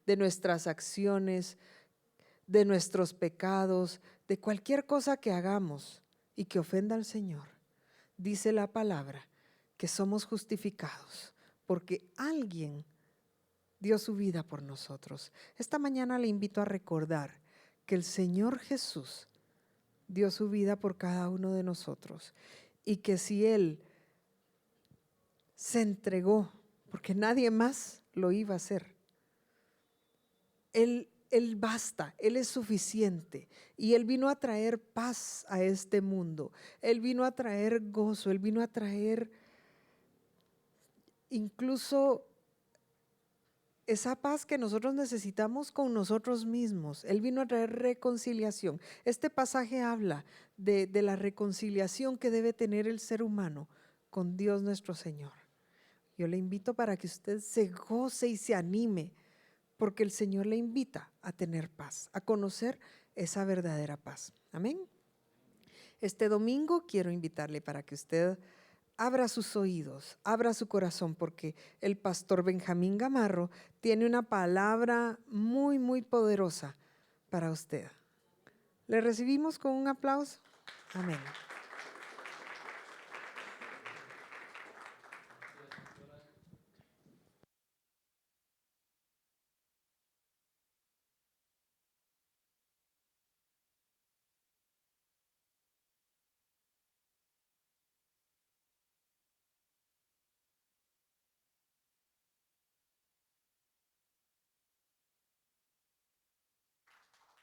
de nuestras acciones, de nuestros pecados, de cualquier cosa que hagamos y que ofenda al Señor. Dice la palabra que somos justificados porque alguien dio su vida por nosotros. Esta mañana le invito a recordar que el Señor Jesús dio su vida por cada uno de nosotros y que si Él se entregó, porque nadie más lo iba a hacer, Él basta, Él es suficiente y Él vino a traer paz a este mundo, Él vino a traer gozo, Él vino a traer incluso esa paz que nosotros necesitamos con nosotros mismos. Él vino a traer reconciliación. Este pasaje habla de la reconciliación que debe tener el ser humano con Dios nuestro Señor. Yo le invito para que usted se goce y se anime, porque el Señor le invita a tener paz, a conocer esa verdadera paz. Amén. Este domingo quiero invitarle para que usted abra sus oídos, abra su corazón, porque el pastor Benjamín Gamarro tiene una palabra muy, muy poderosa para usted. ¿Le recibimos con un aplauso? Amén.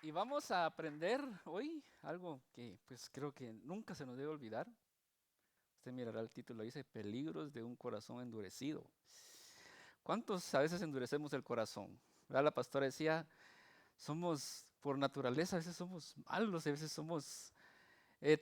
Y vamos a aprender hoy algo que pues creo que nunca se nos debe olvidar. Usted mirará el título, dice peligros de un corazón endurecido. ¿Cuántos a veces endurecemos el corazón? ¿Verdad? La pastora decía, somos por naturaleza, a veces somos malos, a veces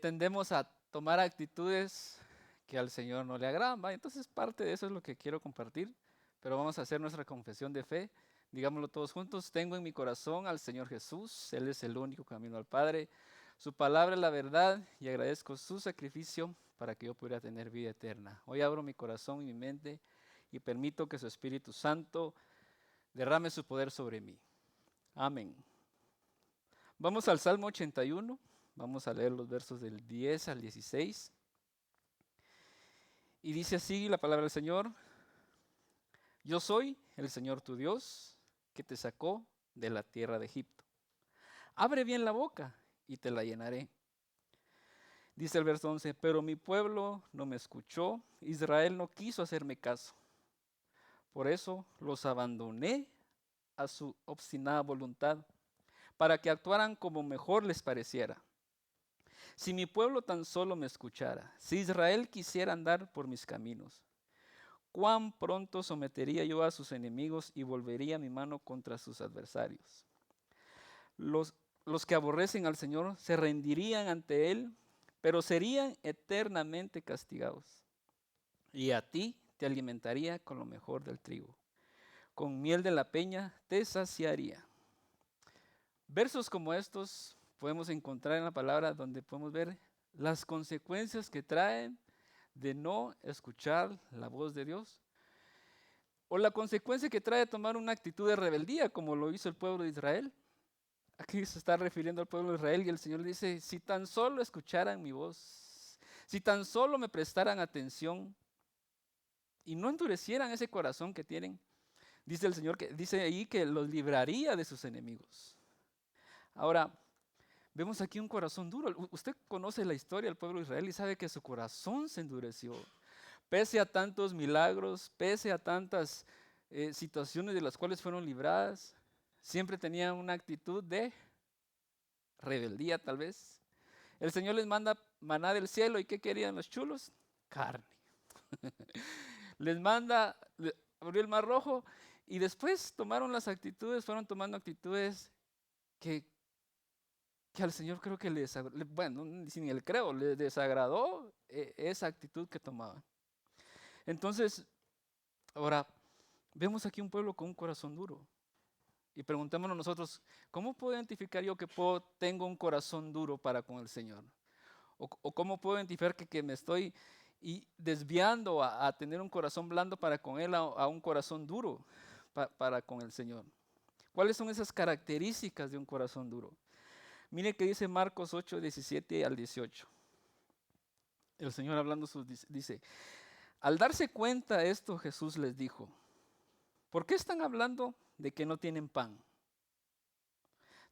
tendemos a tomar actitudes que al Señor no le agradan, ¿va? Entonces parte de eso es lo que quiero compartir, pero vamos a hacer nuestra confesión de fe. Digámoslo todos juntos, tengo en mi corazón al Señor Jesús, Él es el único camino al Padre, su palabra es la verdad y agradezco su sacrificio para que yo pudiera tener vida eterna. Hoy abro mi corazón y mi mente y permito que su Espíritu Santo derrame su poder sobre mí. Amén. Vamos al Salmo 81, vamos a leer los versos del 10 al 16. Y dice así la palabra del Señor: Yo soy el Señor tu Dios, que te sacó de la tierra de Egipto. Abre bien la boca y te la llenaré. Dice el verso 11, pero mi pueblo no me escuchó, Israel no quiso hacerme caso. Por eso los abandoné a su obstinada voluntad, para que actuaran como mejor les pareciera. Si mi pueblo tan solo me escuchara, si Israel quisiera andar por mis caminos, cuán pronto sometería yo a sus enemigos y volvería mi mano contra sus adversarios. Los que aborrecen al Señor se rendirían ante Él, pero serían eternamente castigados. Y a ti te alimentaría con lo mejor del trigo. Con miel de la peña te saciaría. Versos como estos podemos encontrar en la palabra donde podemos ver las consecuencias que traen de no escuchar la voz de Dios. O la consecuencia que trae tomar una actitud de rebeldía, como lo hizo el pueblo de Israel. Aquí se está refiriendo al pueblo de Israel y el Señor dice, si tan solo escucharan mi voz, si tan solo me prestaran atención y no endurecieran ese corazón que tienen, dice el Señor, que dice ahí que los libraría de sus enemigos. Ahora, vemos aquí un corazón duro. Usted conoce la historia del pueblo de Israel y sabe que su corazón se endureció. Pese a tantos milagros, pese a tantas situaciones de las cuales fueron libradas, siempre tenían una actitud de rebeldía tal vez. El Señor les manda maná del cielo y ¿qué querían los chulos? Carne. Les manda, abrió el mar rojo y después tomaron las actitudes, fueron tomando actitudes que, que al Señor creo que bueno, sin el creo, le desagradó esa actitud que tomaban. Entonces, ahora, vemos aquí un pueblo con un corazón duro. Y preguntémonos nosotros, ¿cómo puedo identificar yo que tengo un corazón duro para con el Señor? O cómo puedo identificar que me estoy desviando a tener un corazón blando para con Él, a un corazón duro para con el Señor. ¿Cuáles son esas características de un corazón duro? Mire que dice Marcos 8, 17 al 18. El Señor hablando dice, al darse cuenta de esto, Jesús les dijo, ¿por qué están hablando de que no tienen pan?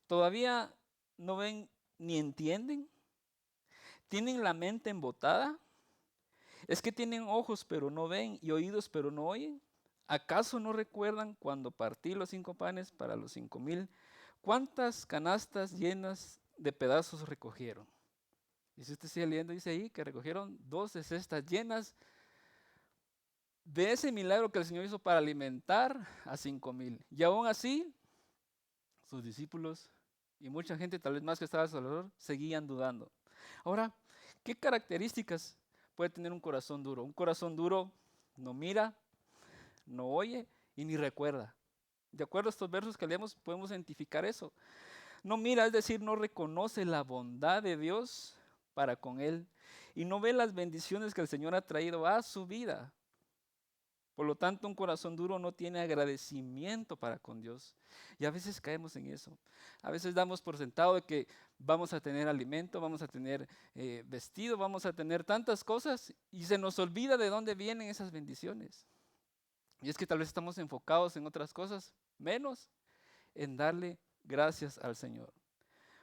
¿Todavía no ven ni entienden? ¿Tienen la mente embotada? ¿Es que tienen ojos pero no ven y oídos pero no oyen? ¿Acaso no recuerdan cuando partí los 5 panes para los 5,000? ¿Cuántas canastas llenas de pedazos recogieron? Y si usted sigue leyendo, dice ahí que recogieron 12 cestas llenas de ese milagro que el Señor hizo para alimentar a 5,000. Y aún así, sus discípulos y mucha gente, tal vez más que estaba a su alrededor, seguían dudando. Ahora, ¿qué características puede tener un corazón duro? Un corazón duro no mira, no oye y ni recuerda. De acuerdo a estos versos que leemos, podemos identificar eso. No mira, es decir, no reconoce la bondad de Dios para con él y no ve las bendiciones que el Señor ha traído a su vida. Por lo tanto, un corazón duro no tiene agradecimiento para con Dios. Y a veces caemos en eso. A veces damos por sentado de que vamos a tener alimento, vamos a tener vestido, vamos a tener tantas cosas y se nos olvida de dónde vienen esas bendiciones. Y es que tal vez estamos enfocados en otras cosas, menos en darle gracias al Señor.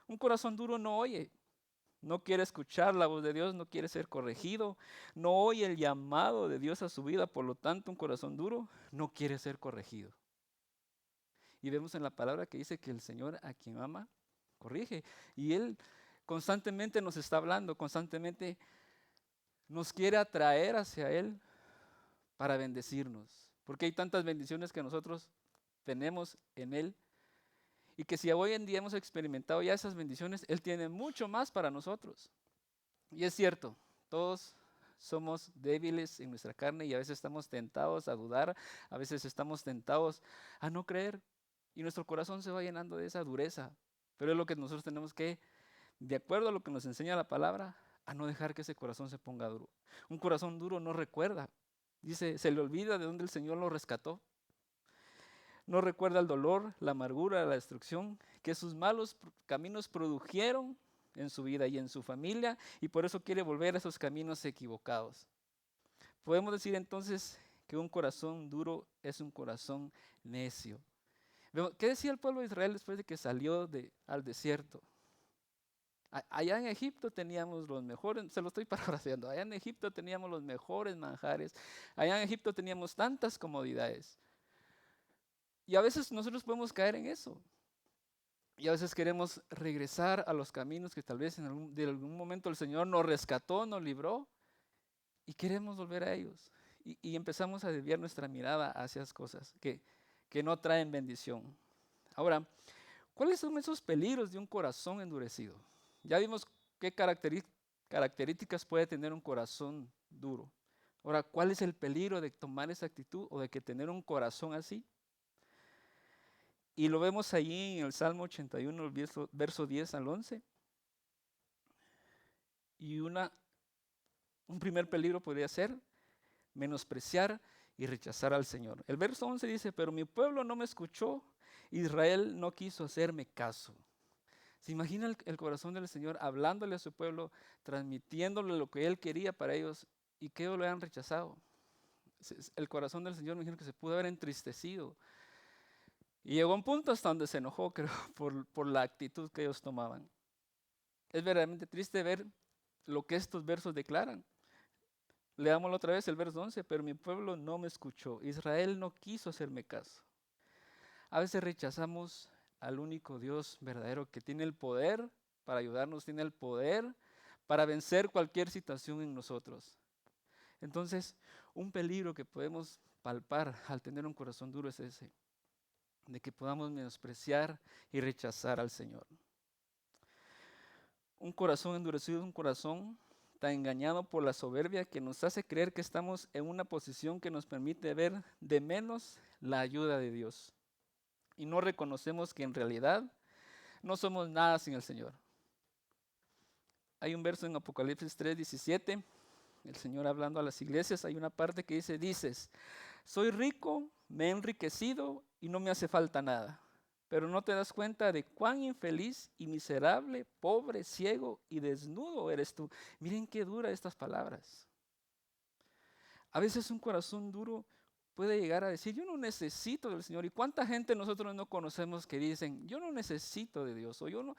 Un corazón duro no oye, no quiere escuchar la voz de Dios, no quiere ser corregido, no oye el llamado de Dios a su vida, por lo tanto un corazón duro no quiere ser corregido. Y vemos en la palabra que dice que el Señor a quien ama, corrige. Y Él constantemente nos está hablando, constantemente nos quiere atraer hacia Él para bendecirnos. Porque hay tantas bendiciones que nosotros tenemos en Él. Y que si hoy en día hemos experimentado ya esas bendiciones, Él tiene mucho más para nosotros. Y es cierto, todos somos débiles en nuestra carne y a veces estamos tentados a dudar, a veces estamos tentados a no creer y nuestro corazón se va llenando de esa dureza. Pero es lo que nosotros tenemos que, de acuerdo a lo que nos enseña la palabra, a no dejar que ese corazón se ponga duro. Un corazón duro no recuerda, dice, se le olvida de dónde el Señor lo rescató. No recuerda el dolor, la amargura, la destrucción que sus malos caminos produjeron en su vida y en su familia, y por eso quiere volver a esos caminos equivocados. Podemos decir entonces que un corazón duro es un corazón necio. ¿Qué decía el pueblo de Israel después de que salió al desierto? Allá en Egipto teníamos los mejores, se lo estoy parafraseando, allá en Egipto teníamos los mejores manjares, allá en Egipto teníamos tantas comodidades. Y a veces nosotros podemos caer en eso. Y a veces queremos regresar a los caminos que tal vez de algún momento el Señor nos rescató, nos libró, y queremos volver a ellos. Y empezamos a desviar nuestra mirada hacia esas cosas que no traen bendición. Ahora, ¿cuáles son esos peligros de un corazón endurecido? Ya vimos qué características puede tener un corazón duro. Ahora, ¿cuál es el peligro de tomar esa actitud o de que tener un corazón así? Y lo vemos allí en el Salmo 81, el verso 10 al 11. Y un primer peligro podría ser menospreciar y rechazar al Señor. El verso 11 dice, pero mi pueblo no me escuchó, Israel no quiso hacerme caso. ¿Se imagina el corazón del Señor hablándole a su pueblo, transmitiéndole lo que Él quería para ellos y que ellos lo hayan rechazado? El corazón del Señor me imagino que se pudo haber entristecido. Y llegó a un punto hasta donde se enojó, creo, por la actitud que ellos tomaban. Es verdaderamente triste ver lo que estos versos declaran. Leámoslo otra vez, el verso 11, pero mi pueblo no me escuchó, Israel no quiso hacerme caso. A veces rechazamos al único Dios verdadero que tiene el poder para ayudarnos, tiene el poder para vencer cualquier situación en nosotros. Entonces, un peligro que podemos palpar al tener un corazón duro es ese, de que podamos menospreciar y rechazar al Señor. Un corazón endurecido es un corazón tan engañado por la soberbia que nos hace creer que estamos en una posición que nos permite ver de menos la ayuda de Dios. Y no reconocemos que en realidad no somos nada sin el Señor. Hay un verso en Apocalipsis 3:17, el Señor hablando a las iglesias, hay una parte que dices, soy rico, me he enriquecido y no me hace falta nada. pero no te das cuenta de cuán infeliz y miserable, pobre, ciego y desnudo eres tú. Miren qué dura estas palabras. A veces un corazón duro puede llegar a decir, yo no necesito del Señor. ¿Y cuánta gente nosotros no conocemos que dicen, yo no necesito de Dios, o yo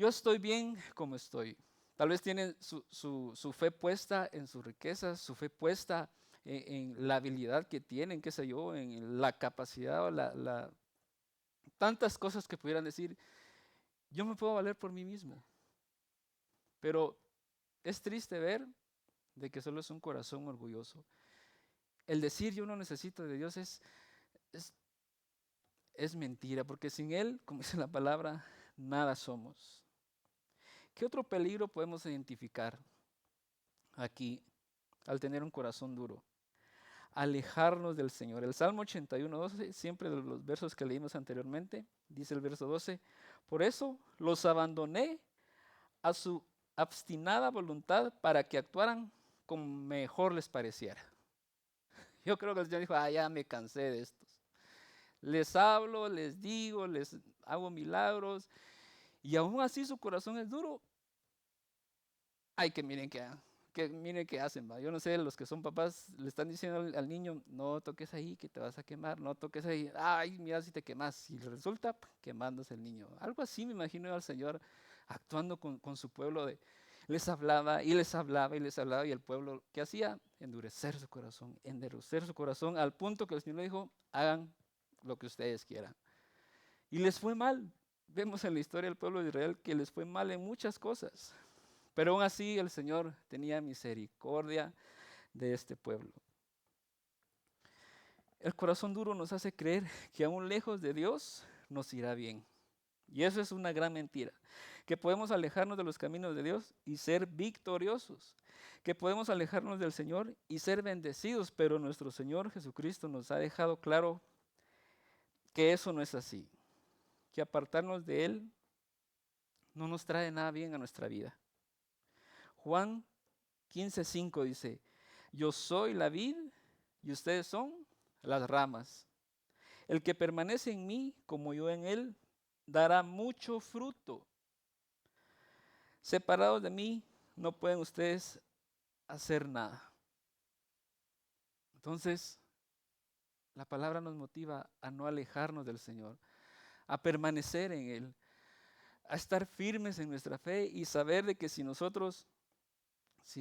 estoy bien como estoy? Tal vez tienen su fe puesta en sus riquezas, su fe puesta en la habilidad que tienen, qué sé yo, en la capacidad o tantas cosas que pudieran decir, yo me puedo valer por mí mismo. Pero es triste ver de que solo es un corazón orgulloso. El decir yo no necesito de Dios es, es mentira, porque sin Él, como dice la palabra, nada somos. ¿Qué otro peligro podemos identificar aquí al tener un corazón duro? Alejarnos del Señor. El Salmo 81:12, siempre de los versos que leímos anteriormente, dice el verso 12, por eso los abandoné a su obstinada voluntad para que actuaran como mejor les pareciera. Yo creo que el Señor dijo, ya me cansé de estos. Les hablo, les digo, les hago milagros, y aún así su corazón es duro. Ay, miren qué hacen, ¿va? Yo no sé, los que son papás le están diciendo al niño, no toques ahí que te vas a quemar, no toques ahí, ay, mira si te quemas, y resulta quemándose el niño. Algo así me imagino al Señor actuando con su pueblo, les hablaba y les hablaba y les hablaba, y el pueblo, ¿qué hacía? Endurecer su corazón al punto que el Señor le dijo, hagan lo que ustedes quieran. Y les fue mal. Vemos en la historia del pueblo de Israel que les fue mal en muchas cosas. Pero aún así el Señor tenía misericordia de este pueblo. El corazón duro nos hace creer que aún lejos de Dios nos irá bien. Y eso es una gran mentira. Que podemos alejarnos de los caminos de Dios y ser victoriosos. Que podemos alejarnos del Señor y ser bendecidos. Pero nuestro Señor Jesucristo nos ha dejado claro que eso no es así. Que apartarnos de Él no nos trae nada bien a nuestra vida. Juan 15:5 dice, yo soy la vid y ustedes son las ramas. El que permanece en mí, como yo en él, dará mucho fruto. Separados de mí, no pueden ustedes hacer nada. Entonces, la palabra nos motiva a no alejarnos del Señor, a permanecer en Él, a estar firmes en nuestra fe y saber de que si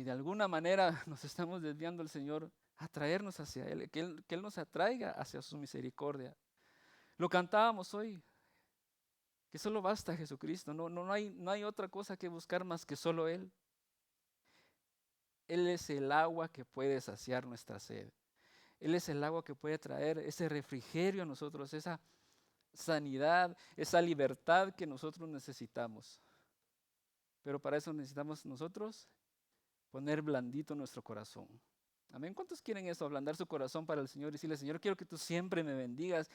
de alguna manera nos estamos desviando del Señor, atraernos hacia Él, que Él nos atraiga hacia su misericordia. Lo cantábamos hoy, que solo basta Jesucristo, no hay otra cosa que buscar más que solo Él. Él es el agua que puede saciar nuestra sed. Él es el agua que puede traer ese refrigerio a nosotros, esa sanidad, esa libertad que nosotros necesitamos. Pero para eso necesitamos nosotros poner blandito nuestro corazón. Amén. ¿Cuántos quieren eso? Ablandar su corazón para el Señor y decirle, Señor, quiero que tú siempre me bendigas.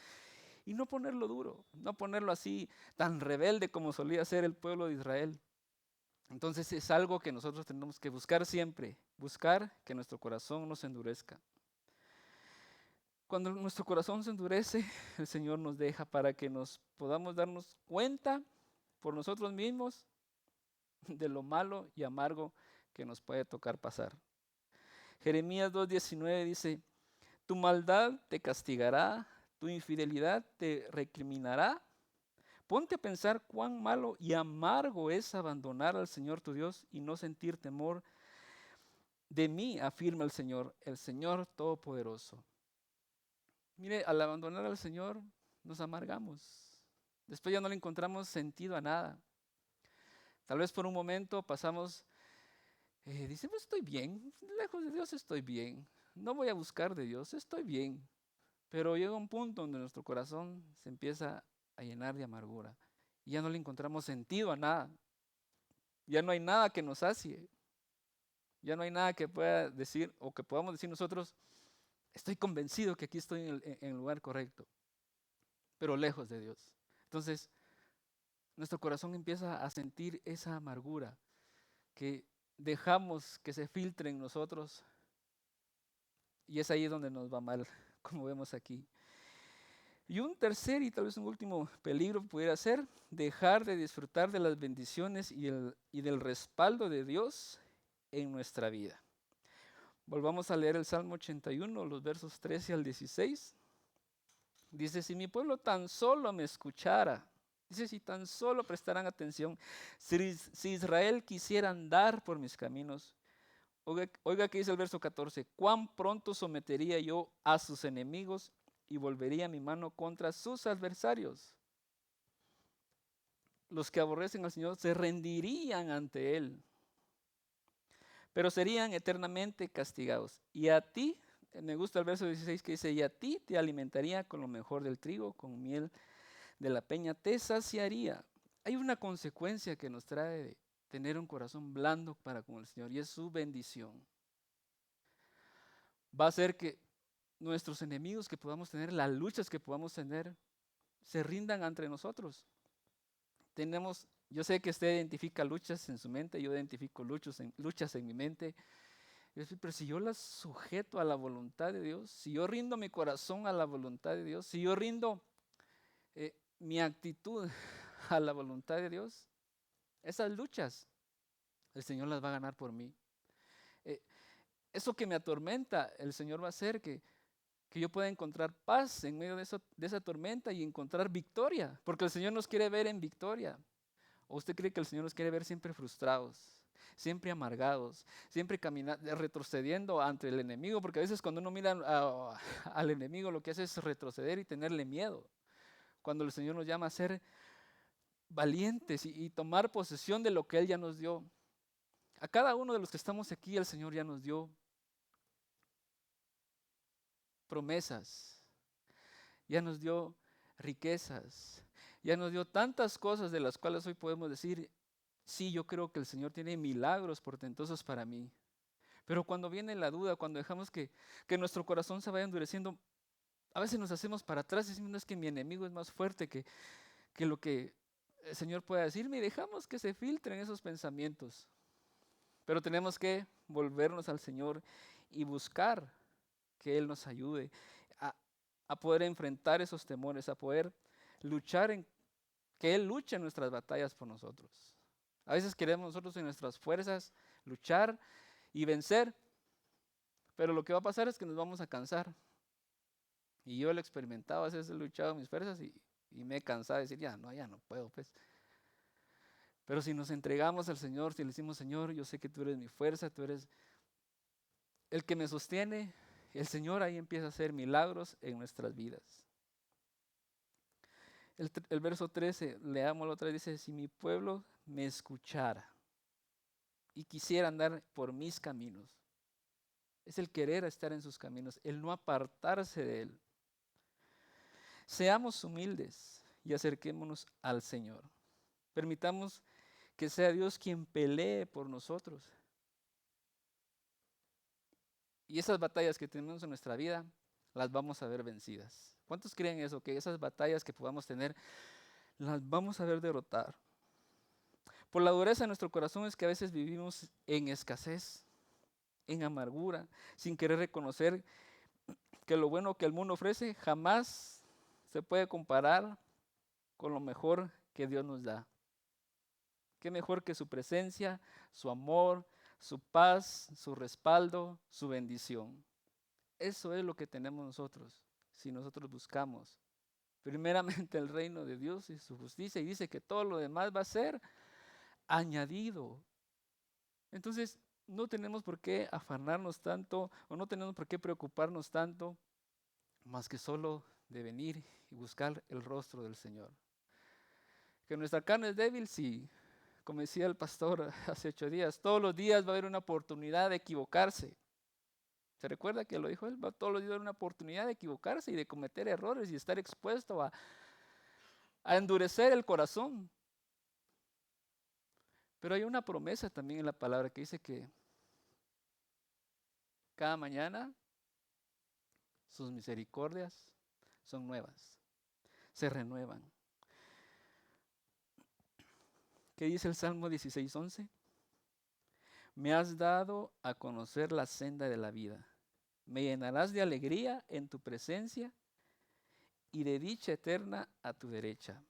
Y no ponerlo duro, no ponerlo así tan rebelde como solía ser el pueblo de Israel. Entonces es algo que nosotros tenemos que buscar siempre, buscar que nuestro corazón no se endurezca. Cuando nuestro corazón se endurece, el Señor nos deja para que nos podamos darnos cuenta por nosotros mismos de lo malo y amargo que nos puede tocar pasar. Jeremías 2:19 dice, tu maldad te castigará, tu infidelidad te recriminará. Ponte a pensar cuán malo y amargo es abandonar al Señor tu Dios y no sentir temor de mí, afirma el Señor Todopoderoso. Mire, al abandonar al Señor nos amargamos. Después ya no le encontramos sentido a nada. Tal vez por un momento pasamos, decimos, estoy bien, lejos de Dios estoy bien, no voy a buscar de Dios, estoy bien. Pero llega un punto donde nuestro corazón se empieza a llenar de amargura y ya no le encontramos sentido a nada. Ya no hay nada que nos sacie. Ya no hay nada que pueda decir o que podamos decir nosotros, estoy convencido que aquí estoy en el lugar correcto, pero lejos de Dios. Entonces, nuestro corazón empieza a sentir esa amargura que dejamos que se filtre en nosotros y es ahí donde nos va mal, como vemos aquí. Y un tercer y tal vez un último peligro pudiera ser dejar de disfrutar de las bendiciones y del respaldo de Dios en nuestra vida. Volvamos a leer el Salmo 81, los versos 13 al 16. Dice, si mi pueblo tan solo me escuchara, dice, si tan solo prestaran atención, si Israel quisiera andar por mis caminos, oiga que dice el verso 14, cuán pronto sometería yo a sus enemigos y volvería mi mano contra sus adversarios. Los que aborrecen al Señor se rendirían ante Él, pero serían eternamente castigados. Y a ti, me gusta el verso 16 que dice, y a ti te alimentaría con lo mejor del trigo, con miel de la peña, te saciaría. Hay una consecuencia que nos trae de tener un corazón blando para con el Señor, y es su bendición. Va a hacer que nuestros enemigos que podamos tener, las luchas que podamos tener, se rindan ante nosotros. Yo sé que usted identifica luchas en su mente, yo identifico luchas en mi mente, pero si yo las sujeto a la voluntad de Dios, si yo rindo mi corazón a la voluntad de Dios, si yo rindo mi actitud a la voluntad de Dios, esas luchas el Señor las va a ganar por mí. Eso que me atormenta, el Señor va a hacer que yo pueda encontrar paz en medio de esa tormenta y encontrar victoria, porque el Señor nos quiere ver en victoria. ¿O usted cree que el Señor nos quiere ver siempre frustrados, siempre amargados, siempre retrocediendo ante el enemigo? Porque a veces cuando uno mira al enemigo lo que hace es retroceder y tenerle miedo. Cuando el Señor nos llama a ser valientes y tomar posesión de lo que Él ya nos dio. A cada uno de los que estamos aquí el Señor ya nos dio promesas, ya nos dio riquezas, ya nos dio tantas cosas de las cuales hoy podemos decir, sí, yo creo que el Señor tiene milagros portentosos para mí. Pero cuando viene la duda, cuando dejamos que nuestro corazón se vaya endureciendo, a veces nos hacemos para atrás y decimos, no, es que mi enemigo es más fuerte que lo que el Señor pueda decirme, y dejamos que se filtren esos pensamientos. Pero tenemos que volvernos al Señor y buscar que Él nos ayude a poder enfrentar esos temores, a poder luchar que Él luche en nuestras batallas por nosotros. A veces queremos nosotros en nuestras fuerzas luchar y vencer, pero lo que va a pasar es que nos vamos a cansar. Y yo lo he experimentado, a veces he luchado en mis fuerzas y me he cansado de decir, ya no puedo, pues. Pero si nos entregamos al Señor, si le decimos, Señor, yo sé que tú eres mi fuerza, tú eres el que me sostiene, el Señor ahí empieza a hacer milagros en nuestras vidas. El verso 13, leámoslo otra vez, dice, si mi pueblo me escuchara y quisiera andar por mis caminos, es el querer estar en sus caminos, el no apartarse de Él. Seamos humildes y acerquémonos al Señor. Permitamos que sea Dios quien pelee por nosotros. Y esas batallas que tenemos en nuestra vida, las vamos a ver vencidas. ¿Cuántos creen eso? Que esas batallas que podamos tener, las vamos a ver derrotar. Por la dureza de nuestro corazón es que a veces vivimos en escasez, en amargura, sin querer reconocer que lo bueno que el mundo ofrece jamás se puede comparar con lo mejor que Dios nos da. Qué mejor que su presencia, su amor, su paz, su respaldo, su bendición. Eso es lo que tenemos nosotros, si nosotros buscamos primeramente el reino de Dios y su justicia, y dice que todo lo demás va a ser añadido. Entonces, no tenemos por qué afanarnos tanto, o no tenemos por qué preocuparnos tanto, más que solo de venir y buscar el rostro del Señor. Que nuestra carne es débil, sí. Como decía el pastor hace 8 días, todos los días va a haber una oportunidad de equivocarse. ¿Se recuerda que lo dijo él? Todos los días va a haber una oportunidad de equivocarse y de cometer errores y estar expuesto a endurecer el corazón. Pero hay una promesa también en la palabra que dice que cada mañana sus misericordias son nuevas, se renuevan. ¿Qué dice el Salmo 16:11? Me has dado a conocer la senda de la vida. Me llenarás de alegría en tu presencia y de dicha eterna a tu derecha.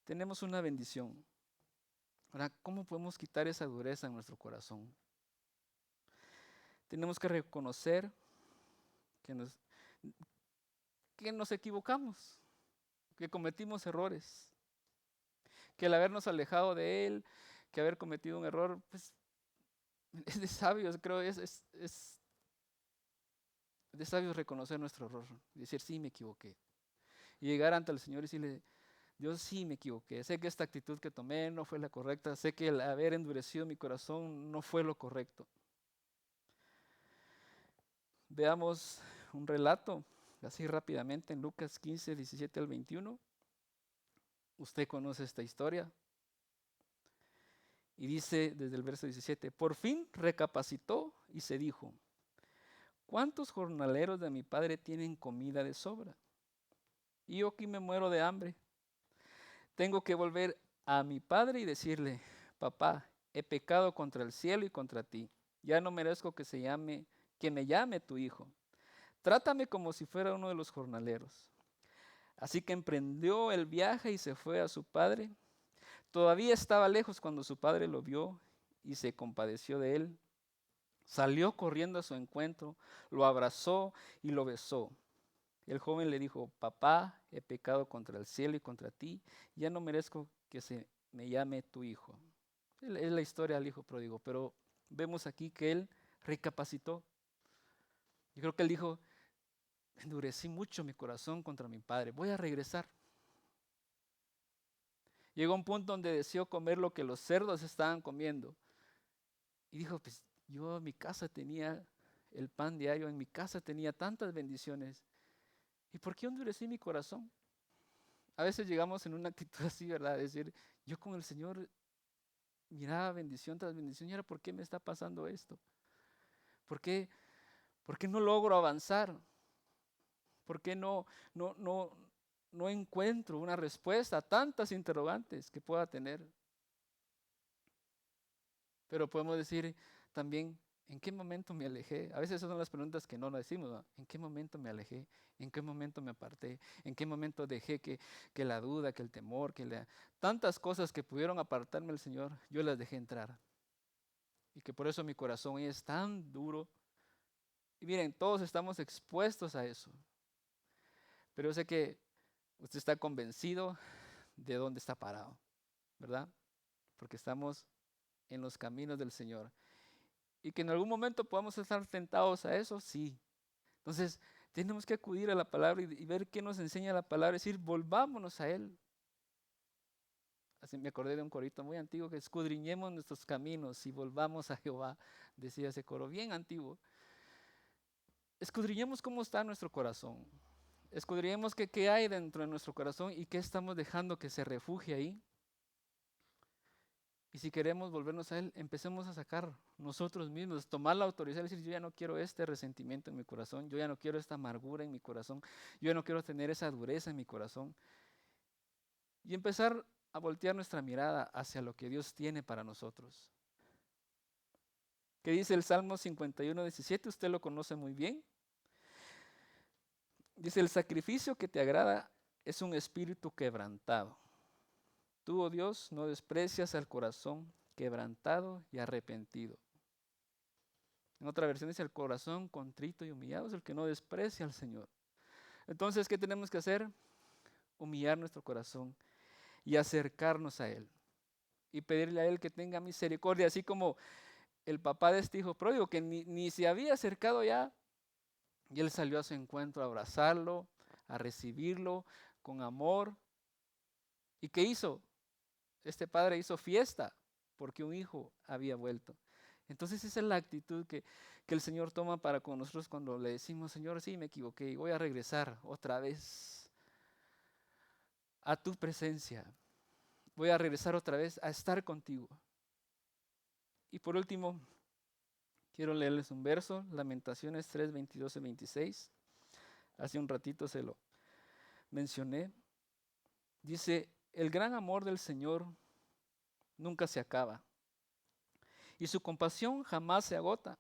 Tenemos una bendición. Ahora, ¿cómo podemos quitar esa dureza en nuestro corazón? Tenemos que reconocer que nos equivocamos, que cometimos errores, que el habernos alejado de Él, que haber cometido un error, pues es de sabios, creo, es de sabios reconocer nuestro error, decir, sí, me equivoqué. Y llegar ante el Señor y decirle, Dios, sí, me equivoqué. Sé que esta actitud que tomé no fue la correcta. Sé que el haber endurecido mi corazón no fue lo correcto. Veamos un relato, así rápidamente, en Lucas 15, 17 al 21. Usted conoce esta historia. Y dice desde el verso 17, por fin recapacitó y se dijo, ¿cuántos jornaleros de mi padre tienen comida de sobra? Y yo aquí me muero de hambre. Tengo que volver a mi padre y decirle, papá, he pecado contra el cielo y contra ti. Ya no merezco que me llame tu hijo. Trátame como si fuera uno de los jornaleros. Así que emprendió el viaje y se fue a su padre. Todavía estaba lejos cuando su padre lo vio y se compadeció de él. Salió corriendo a su encuentro, lo abrazó y lo besó. El joven le dijo, papá, he pecado contra el cielo y contra ti, ya no merezco que se me llame tu hijo. Es la historia del hijo pródigo, pero vemos aquí que él recapacitó. Yo creo que él dijo, endurecí mucho mi corazón contra mi padre, voy a regresar. Llegó un punto donde deseó comer lo que los cerdos estaban comiendo. Y dijo, pues yo en mi casa tenía el pan diario, en mi casa tenía tantas bendiciones. ¿Y por qué endurecí mi corazón? A veces llegamos en una actitud así, ¿verdad? Es decir, yo con el Señor miraba bendición tras bendición y ahora, ¿por qué me está pasando esto? ¿Por qué, por qué no logro avanzar? ¿Por qué no encuentro una respuesta a tantas interrogantes que pueda tener? Pero podemos decir también, ¿en qué momento me alejé? A veces esas son las preguntas que no nos decimos, ¿no? ¿En qué momento me alejé? ¿En qué momento me aparté? ¿En qué momento dejé que la duda, que el temor, tantas cosas que pudieron apartarme del Señor, yo las dejé entrar? Y que por eso mi corazón hoy es tan duro. Y miren, todos estamos expuestos a eso. Pero yo sé que usted está convencido de dónde está parado, ¿verdad? Porque estamos en los caminos del Señor. Y que en algún momento podamos estar tentados a eso, sí. Entonces, tenemos que acudir a la palabra y ver qué nos enseña la palabra, es decir, volvámonos a Él. Así me acordé de un corito muy antiguo que escudriñemos nuestros caminos y volvamos a Jehová, decía ese coro, bien antiguo. Escudriñemos cómo está nuestro corazón. Escudriñemos qué hay dentro de nuestro corazón y qué estamos dejando que se refugie ahí. Y si queremos volvernos a Él, empecemos a sacar nosotros mismos, tomar la autoridad y decir, yo ya no quiero este resentimiento en mi corazón, yo ya no quiero esta amargura en mi corazón, yo ya no quiero tener esa dureza en mi corazón. Y empezar a voltear nuestra mirada hacia lo que Dios tiene para nosotros. ¿Qué dice el Salmo 51:17? Usted lo conoce muy bien. Dice, el sacrificio que te agrada es un espíritu quebrantado. Tú, oh Dios, no desprecias al corazón quebrantado y arrepentido. En otra versión dice, el corazón contrito y humillado es el que no desprecia al Señor. Entonces, ¿qué tenemos que hacer? Humillar nuestro corazón y acercarnos a Él. Y pedirle a Él que tenga misericordia, así como el papá de este hijo pródigo, que ni se había acercado ya, y Él salió a su encuentro a abrazarlo, a recibirlo con amor. ¿Y qué hizo? Este padre hizo fiesta porque un hijo había vuelto. Entonces esa es la actitud que el Señor toma para con nosotros cuando le decimos, Señor, sí, me equivoqué y voy a regresar otra vez a tu presencia. Voy a regresar otra vez a estar contigo. Y por último, quiero leerles un verso, Lamentaciones 3, 22 y 26. Hace un ratito se lo mencioné. Dice, el gran amor del Señor nunca se acaba y su compasión jamás se agota.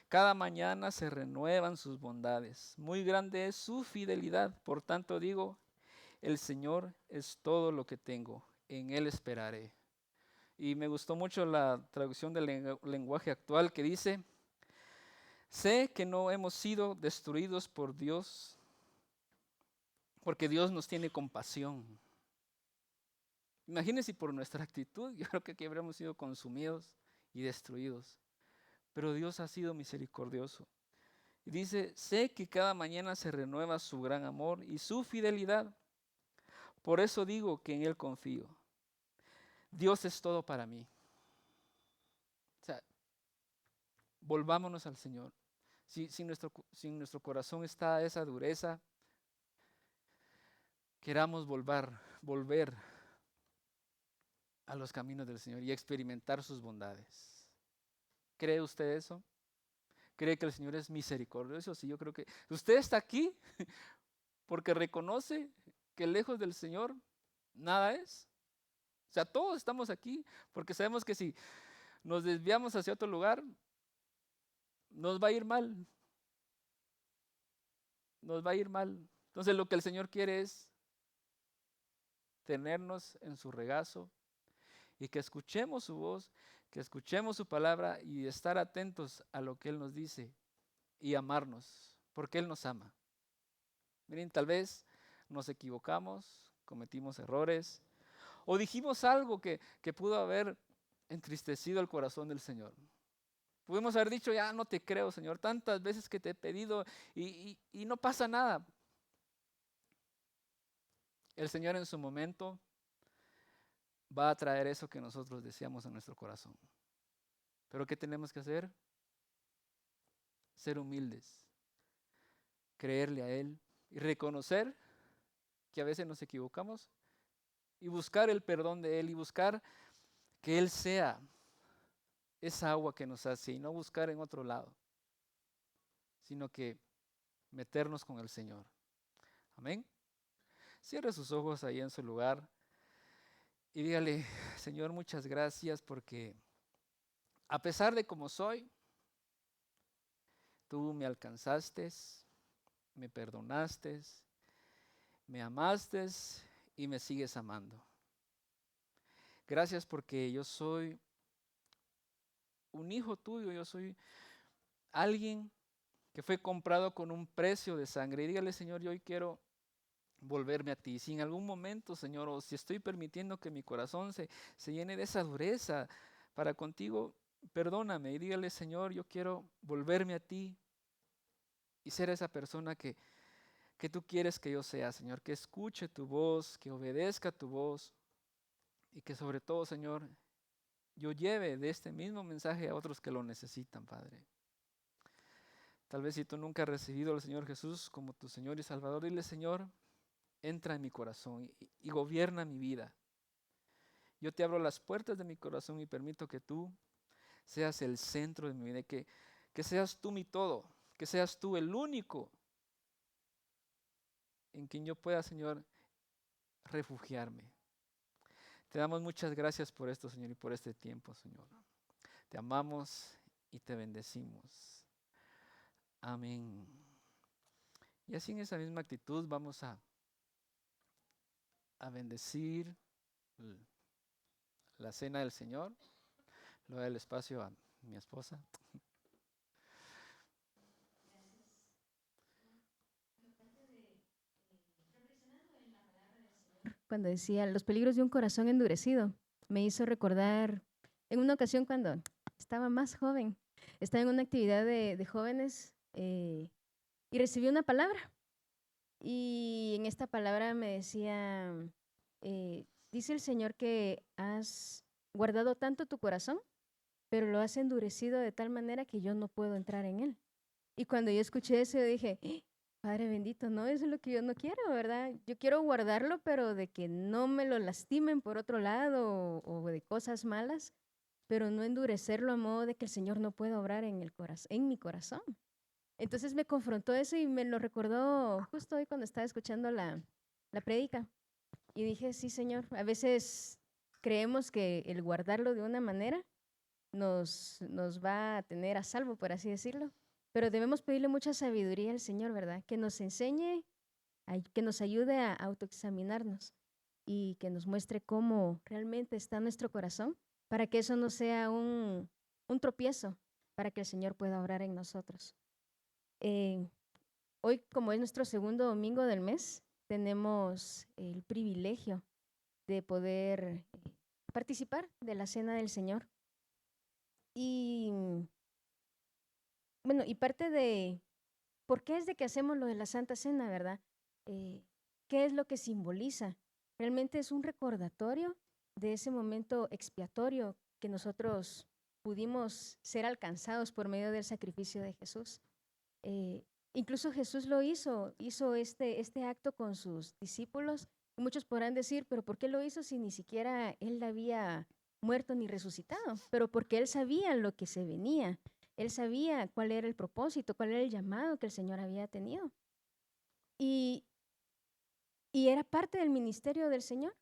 Cada mañana se renuevan sus bondades. Muy grande es su fidelidad. Por tanto digo, el Señor es todo lo que tengo. En Él esperaré. Y me gustó mucho la traducción del lenguaje actual que dice, sé que no hemos sido destruidos por Dios, porque Dios nos tiene compasión. Imagínense por nuestra actitud, yo creo que aquí habríamos sido consumidos y destruidos. Pero Dios ha sido misericordioso. Y dice, sé que cada mañana se renueva su gran amor y su fidelidad. Por eso digo que en Él confío. Dios es todo para mí. O sea, volvámonos al Señor. Si nuestro corazón está esa dureza, queramos volver a los caminos del Señor y experimentar sus bondades. ¿Cree usted eso? ¿Cree que el Señor es misericordioso? Sí, yo creo que usted está aquí porque reconoce que lejos del Señor nada es. O sea, todos estamos aquí porque sabemos que si nos desviamos hacia otro lugar, nos va a ir mal. Nos va a ir mal. Entonces lo que el Señor quiere es tenernos en su regazo y que escuchemos su voz, que escuchemos su palabra y estar atentos a lo que Él nos dice y amarnos, porque Él nos ama. Miren, tal vez nos equivocamos, cometimos errores o dijimos algo que pudo haber entristecido el corazón del Señor. Pudimos haber dicho, ya no te creo, Señor, tantas veces que te he pedido y no pasa nada. El Señor en su momento va a traer eso que nosotros deseamos en nuestro corazón. Pero ¿qué tenemos que hacer? Ser humildes, creerle a Él y reconocer que a veces nos equivocamos y buscar el perdón de Él y buscar que Él sea esa agua que nos hace y no buscar en otro lado, sino que meternos con el Señor. Amén. Cierre sus ojos ahí en su lugar y dígale, Señor, muchas gracias porque a pesar de cómo soy, tú me alcanzaste, me perdonaste, me amaste y me sigues amando. Gracias porque yo soy un hijo tuyo, yo soy alguien que fue comprado con un precio de sangre. Y dígale, Señor, yo hoy quiero volverme a ti. Si en algún momento, Señor, o si estoy permitiendo que mi corazón se llene de esa dureza para contigo, perdóname. Y dígale, Señor, yo quiero volverme a ti y ser esa persona que tú quieres que yo sea, Señor, que escuche tu voz, que obedezca tu voz y que sobre todo, Señor, yo lleve de este mismo mensaje a otros que lo necesitan, Padre. Tal vez si tú nunca has recibido al Señor Jesús como tu Señor y Salvador, dile, Señor, entra en mi corazón y gobierna mi vida. Yo te abro las puertas de mi corazón y permito que tú seas el centro de mi vida, que seas tú mi todo, que seas tú el único en quien yo pueda, Señor, refugiarme. Te damos muchas gracias por esto, Señor, y por este tiempo, Señor. Te amamos y te bendecimos. Amén. Y así en esa misma actitud vamos a bendecir la cena del Señor. Le doy el espacio a mi esposa. Cuando decía los peligros de un corazón endurecido, me hizo recordar en una ocasión cuando estaba más joven, estaba en una actividad de jóvenes y recibí una palabra. Y en esta palabra me decía, dice el Señor que has guardado tanto tu corazón, pero lo has endurecido de tal manera que yo no puedo entrar en él. Y cuando yo escuché eso, yo dije, Padre bendito, no, eso es lo que yo no quiero, ¿verdad? Yo quiero guardarlo, pero de que no me lo lastimen por otro lado o de cosas malas, pero no endurecerlo a modo de que el Señor no pueda obrar en el en mi corazón. Entonces me confrontó eso y me lo recordó justo hoy cuando estaba escuchando la prédica. Y dije, sí, Señor, a veces creemos que el guardarlo de una manera nos va a tener a salvo, por así decirlo. Pero debemos pedirle mucha sabiduría al Señor, ¿verdad? Que nos enseñe, que nos ayude a autoexaminarnos y que nos muestre cómo realmente está nuestro corazón, para que eso no sea un tropiezo, para que el Señor pueda obrar en nosotros. Eh, Hoy, como es nuestro segundo domingo del mes, tenemos el privilegio de poder participar de la Cena del Señor. Y bueno, y parte de por qué es de que hacemos lo de la Santa Cena, ¿verdad? ¿Qué es lo que simboliza? Realmente es un recordatorio de ese momento expiatorio que nosotros pudimos ser alcanzados por medio del sacrificio de Jesús. Eh, Incluso Jesús lo hizo este acto con sus discípulos. Y muchos podrán decir, pero ¿por qué lo hizo si ni siquiera él había muerto ni resucitado? Pero porque él sabía lo que se venía. Él sabía cuál era el propósito, cuál era el llamado que el Señor había tenido. Y, y era parte del ministerio del Señor.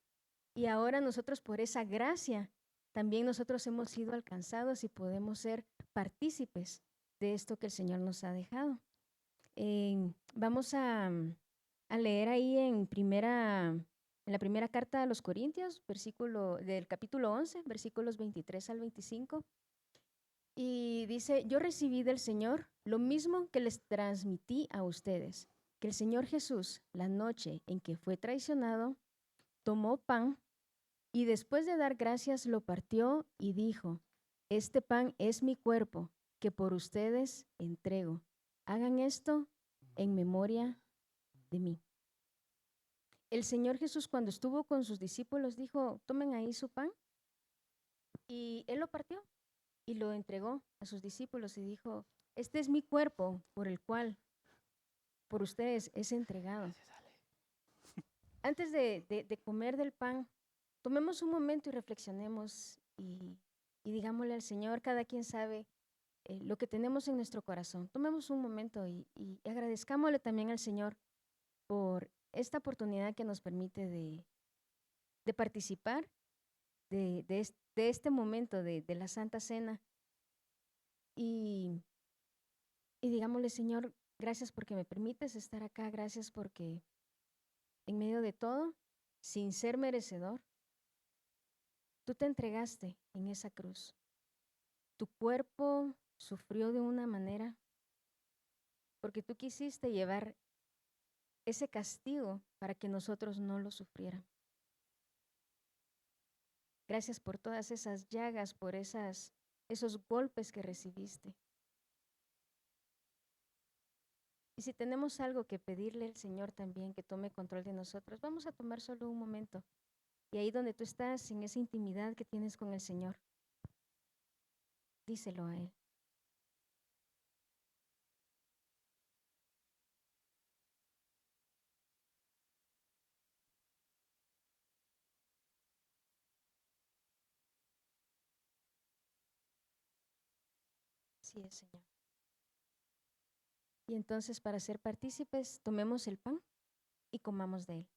Y ahora nosotros por esa gracia, también nosotros hemos sido alcanzados y podemos ser partícipes de esto que el Señor nos ha dejado. Vamos a leer ahí en la primera carta a los Corintios, del capítulo 11, versículos 23 al 25. Y dice, yo recibí del Señor lo mismo que les transmití a ustedes, que el Señor Jesús, la noche en que fue traicionado, tomó pan y después de dar gracias lo partió y dijo, este pan es mi cuerpo que por ustedes entrego. Hagan esto en memoria de mí. El Señor Jesús, cuando estuvo con sus discípulos, dijo, tomen ahí su pan. Y él lo partió y lo entregó a sus discípulos y dijo, este es mi cuerpo por el cual por ustedes es entregado. Antes de comer del pan, tomemos un momento y reflexionemos y digámosle al Señor, cada quien sabe lo que tenemos en nuestro corazón. Tomemos un momento y agradezcámosle también al Señor por esta oportunidad que nos permite de participar de este momento de la Santa Cena. Y digámosle, Señor, gracias porque me permites estar acá, gracias porque en medio de todo, sin ser merecedor, tú te entregaste en esa cruz. Tu cuerpo sufrió de una manera porque tú quisiste llevar ese castigo para que nosotros no lo sufriéramos. Gracias por todas esas llagas, por esos golpes que recibiste. Y si tenemos algo que pedirle al Señor también, que tome control de nosotros, vamos a tomar solo un momento. Y ahí donde tú estás, en esa intimidad que tienes con el Señor, díselo a Él. Sí, es Señor. Y entonces, para ser partícipes, tomemos el pan y comamos de él.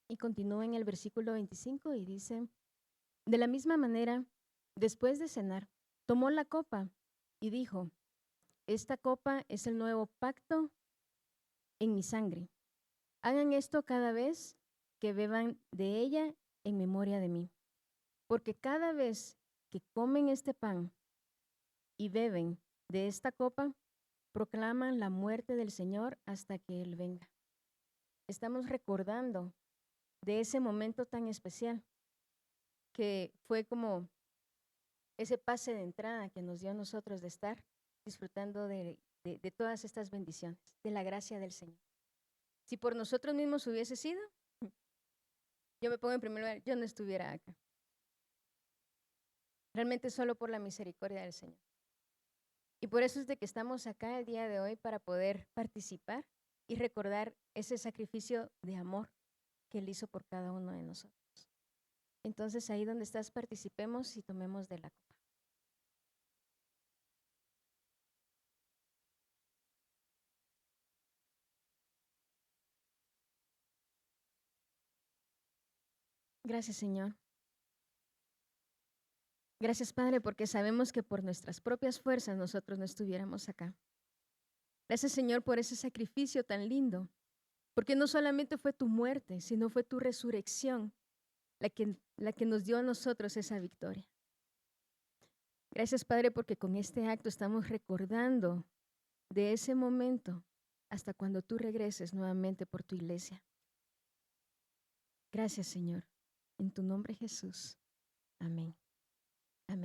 Y continúa en el versículo 25 y dice, de la misma manera, después de cenar, tomó la copa y dijo, esta copa es el nuevo pacto en mi sangre. Hagan esto cada vez que beban de ella en memoria de mí. Porque cada vez que comen este pan y beben de esta copa, proclaman la muerte del Señor hasta que Él venga. Estamos recordando de ese momento tan especial que fue como ese pase de entrada que nos dio a nosotros de estar disfrutando de todas estas bendiciones, de la gracia del Señor. Si por nosotros mismos hubiese sido, yo me pongo en primer lugar, yo no estuviera acá. Realmente solo por la misericordia del Señor. Y por eso es de que estamos acá el día de hoy para poder participar y recordar ese sacrificio de amor que Él hizo por cada uno de nosotros. Entonces ahí donde estás, participemos y tomemos de la copa. Gracias, Señor. Gracias, Padre, porque sabemos que por nuestras propias fuerzas nosotros no estuviéramos acá. Gracias, Señor, por ese sacrificio tan lindo, porque no solamente fue tu muerte, sino fue tu resurrección la que nos dio a nosotros esa victoria. Gracias, Padre, porque con este acto estamos recordando de ese momento hasta cuando tú regreses nuevamente por tu iglesia. Gracias, Señor. En tu nombre, Jesús. Amén.